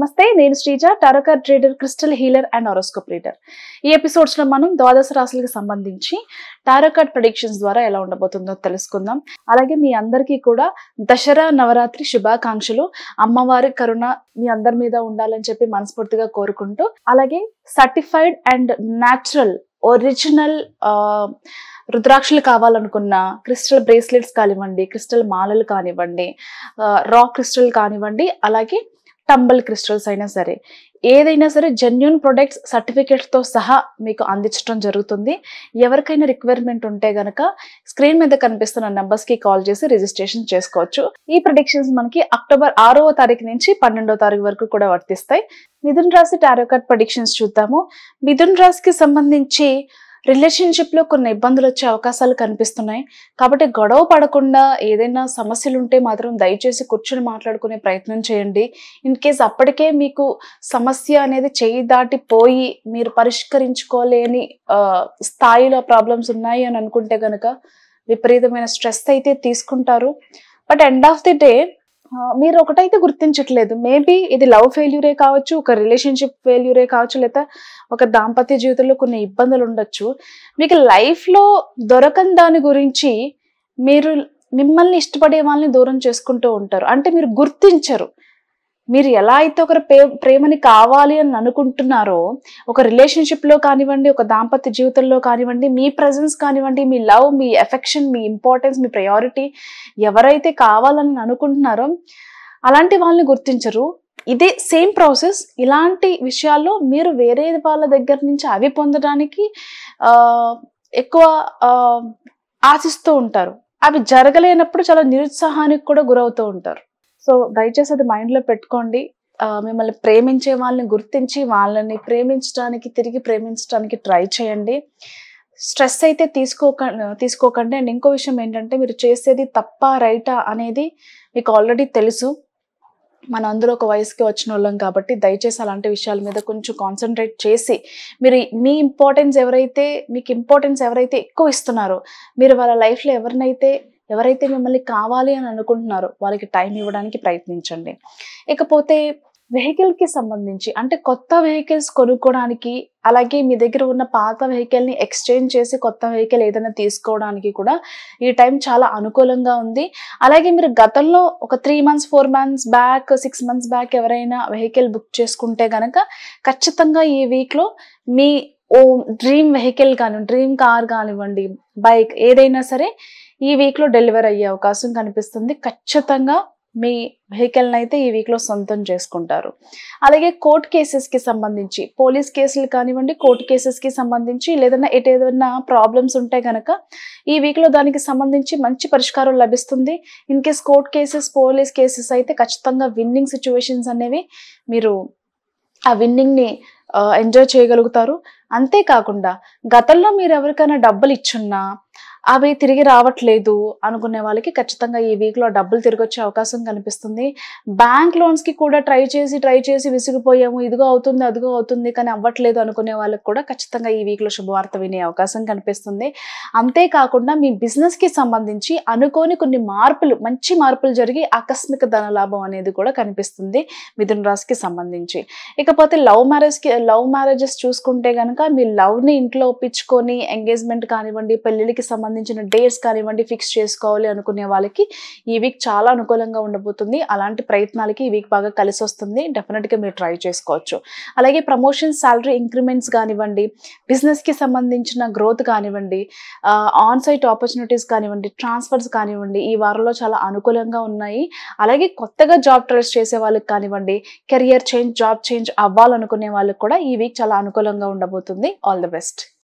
నమస్తే, నేను Sreeja, tarot card trader, crystal healer and horoscope reader. ఈ ఎపిసోడ్స్ లో మనం ద్వాదశ రాశులకు సంబంధించి టారో కార్డ్ ప్రెడిక్షన్స్ ద్వారా ఎలా ఉండబోతుందో తెలుసుకుందాం. అలాగే మీ అందరికీ కూడా దసరా నవరాత్రి శుభాకాంక్షలు. అమ్మవారి కరుణ మీ అందరి మీద ఉండాలని చెప్పి మనస్ఫూర్తిగా కోరుకుంటూ, అలాగే సర్టిఫైడ్ అండ్ న్యాచురల్ ఒరిజినల్ రుద్రాక్షలు కావాలనుకున్న క్రిస్టల్ బ్రేస్లెట్స్ కానివ్వండి, క్రిస్టల్ మాలలు కానివ్వండి, రా క్రిస్టల్ కానివ్వండి, అలాగే టంబల్ క్రిస్టల్స్ అయినా సరే, ఏదైనా సరే జెన్యూన్ ప్రొడక్ట్స్ సర్టిఫికేట్స్తో సహా మీకు అందించడం జరుగుతుంది. ఎవరికైనా రిక్వైర్మెంట్ ఉంటే గనక స్క్రీన్ మీద కనిపిస్తున్న నెంబర్స్కి కాల్ చేసి రిజిస్ట్రేషన్ చేసుకోవచ్చు. ఈ ప్రెడిక్షన్స్ మనకి అక్టోబర్ 6వ తారీఖు నుంచి 12వ తారీఖు వరకు కూడా వర్తిస్తాయి. మిథున రాశి టారో కార్డ్ ప్రెడిక్షన్స్ చూద్దాము. మిథున రాశికి సంబంధించి రిలేషన్షిప్లో కొన్ని ఇబ్బందులు వచ్చే అవకాశాలు కనిపిస్తున్నాయి. కాబట్టి గొడవ పడకుండా ఏదైనా సమస్యలు ఉంటే మాత్రం దయచేసి కూర్చొని మాట్లాడుకునే ప్రయత్నం చేయండి. ఇన్ కేస్ అప్పటికే మీకు సమస్య అనేది చేయి దాటిపోయి మీరు పరిష్కరించుకోలేని స్థాయిలో ప్రాబ్లమ్స్ ఉన్నాయి అని అనుకుంటే కనుక విపరీతమైన స్ట్రెస్ అయితే తీసుకుంటారు. But end of the day మీరు ఒకటైతే గుర్తించట్లేదు. మేబీ ఇది లవ్ ఫెయిల్యూరే కావచ్చు, ఒక రిలేషన్షిప్ ఫెయిల్యూరే కావచ్చు, లేదా ఒక దాంపత్య జీవితంలో కొన్ని ఇబ్బందులు ఉండొచ్చు. మీకు లైఫ్లో దొరకని దాని గురించి మీరు మిమ్మల్ని ఇష్టపడే వాళ్ళని దూరం చేసుకుంటూ ఉంటారు. అంటే మీరు గుర్తించరు. మీరు ఎలా అయితే ఒకరి ప్రేమని కావాలి అని అనుకుంటున్నారో, ఒక రిలేషన్షిప్లో కానివ్వండి, ఒక దాంపత్య జీవితంలో కానివ్వండి, మీ ప్రజెన్స్ కానివ్వండి, మీ లవ్, మీ ఎఫెక్షన్, మీ ఇంపార్టెన్స్, మీ ప్రయారిటీ ఎవరైతే కావాలని అనుకుంటున్నారో అలాంటి వాళ్ళని గుర్తించరు. ఇదే సేమ్ ప్రాసెస్. ఇలాంటి విషయాల్లో మీరు వేరే వాళ్ళ దగ్గర నుంచి అవి పొందడానికి ఎక్కువ ఆశిస్తూ ఉంటారు. అవి జరగలేనప్పుడు చాలా నిరుత్సాహానికి కూడా గురవుతూ ఉంటారు. సో దయచేసి అది మైండ్లో పెట్టుకోండి. మిమ్మల్ని ప్రేమించే వాళ్ళని గుర్తించి వాళ్ళని ప్రేమించడానికి, తిరిగి ప్రేమించడానికి ట్రై చేయండి. స్ట్రెస్ అయితే తీసుకోకండి. అండ్ ఇంకో విషయం ఏంటంటే, మీరు చేసేది తప్ప రైటా అనేది మీకు ఆల్రెడీ తెలుసు. మన అందరూ ఒక వయసుకి వచ్చిన వాళ్ళం కాబట్టి దయచేసి అలాంటి విషయాల మీద కొంచెం కాన్సన్ట్రేట్ చేసి, మీరు మీ మీకు ఇంపార్టెన్స్ ఎవరైతే ఎక్కువ ఇస్తున్నారో, మీరు వాళ్ళ లైఫ్లో ఎవరైతే మిమ్మల్ని కావాలి అని అనుకుంటున్నారో వాళ్ళకి టైం ఇవ్వడానికి ప్రయత్నించండి. ఇకపోతే వెహికల్కి సంబంధించి, అంటే కొత్త వెహికల్స్ కొనుక్కోవడానికి, అలాగే మీ దగ్గర ఉన్న పాత వెహికల్ని ఎక్స్చేంజ్ చేసి కొత్త వెహికల్ ఏదైనా తీసుకోవడానికి కూడా ఈ టైం చాలా అనుకూలంగా ఉంది. అలాగే మీరు గతంలో ఒక 3 months 4 months back, 6 months back ఎవరైనా వెహికల్ బుక్ చేసుకుంటే కనుక ఖచ్చితంగా ఈ వీక్లో మీ డ్రీమ్ వెహికల్ కానివ్వండి, డ్రీమ్ కార్ కానివ్వండి, బైక్ ఏదైనా సరే ఈ వీక్లో డెలివర్ అయ్యే అవకాశం కనిపిస్తుంది. ఖచ్చితంగా మీ వెహికల్ని అయితే ఈ వీక్లో సొంతం చేసుకుంటారు. అలాగే కోర్ట్ కేసెస్కి సంబంధించి, పోలీస్ కేసులు కానివ్వండి, కోర్ట్ కేసెస్కి సంబంధించి ఏదైనా ప్రాబ్లమ్స్ ఉంటే కనుక ఈ వీక్లో దానికి సంబంధించి మంచి పరిష్కారం లభిస్తుంది. In case court cases, police cases అయితే ఖచ్చితంగా విన్నింగ్ సిచ్యువేషన్స్ అనేవి మీరు ఆ విన్నింగ్ని ఎంజాయ్ చేయగలుగుతారు. అంతేకాకుండా గతంలో మీరు ఎవరికైనా డబ్బులు ఇచ్చున్నా అవి తిరిగి రావట్లేదు అనుకునే వాళ్ళకి ఖచ్చితంగా ఈ వీక్లో డబ్బులు తిరిగి వచ్చే అవకాశం కనిపిస్తుంది. బ్యాంక్ లోన్స్కి కూడా ట్రై చేసి విసిగిపోయాము, ఇదిగో అవుతుంది అదిగో అవుతుంది కానీ అవ్వట్లేదు అనుకునే వాళ్ళకి కూడా ఖచ్చితంగా ఈ వీక్లో శుభవార్త వినే అవకాశం కనిపిస్తుంది. అంతేకాకుండా మీ బిజినెస్కి సంబంధించి అనుకోని కొన్ని మంచి మార్పులు జరిగి ఆకస్మిక ధన లాభం అనేది కూడా కనిపిస్తుంది మిథున రాశికి సంబంధించి. ఇకపోతే లవ్ మ్యారేజెస్ చూసుకుంటే కనుక మీ లవ్ని ఇంట్లో ఒప్పించుకొని ఎంగేజ్మెంట్ కానివ్వండి, పెళ్లిళ్ళకి సంబంధించిన డేట్స్ కానివ్వండి ఫిక్స్ చేసుకోవాలి అనుకునే వాళ్ళకి ఈ వీక్ చాలా అనుకూలంగా ఉండబోతుంది. అలాంటి ప్రయత్నాలకి ఈ వీక్ బాగా కలిసి వస్తుంది. డెఫినెట్గా మీరు ట్రై చేసుకోవచ్చు. అలాగే ప్రమోషన్స్, సాలరీ ఇంక్రిమెంట్స్ కానివ్వండి, బిజినెస్కి సంబంధించిన గ్రోత్ కానివ్వండి, ఆన్ సైట్ ఆపర్చునిటీస్ కానివ్వండి, ట్రాన్స్ఫర్స్ కానివ్వండి ఈ వారంలో చాలా అనుకూలంగా ఉన్నాయి. అలాగే కొత్తగా జాబ్ ట్రయల్స్ చేసే వాళ్ళకి కానివ్వండి, కెరియర్ చేంజ్, జాబ్ చేంజ్ అవ్వాలనుకునే వాళ్ళకి కూడా ఈ వీక్ చాలా అనుకూలంగా ఉండబోతుంది. All the best.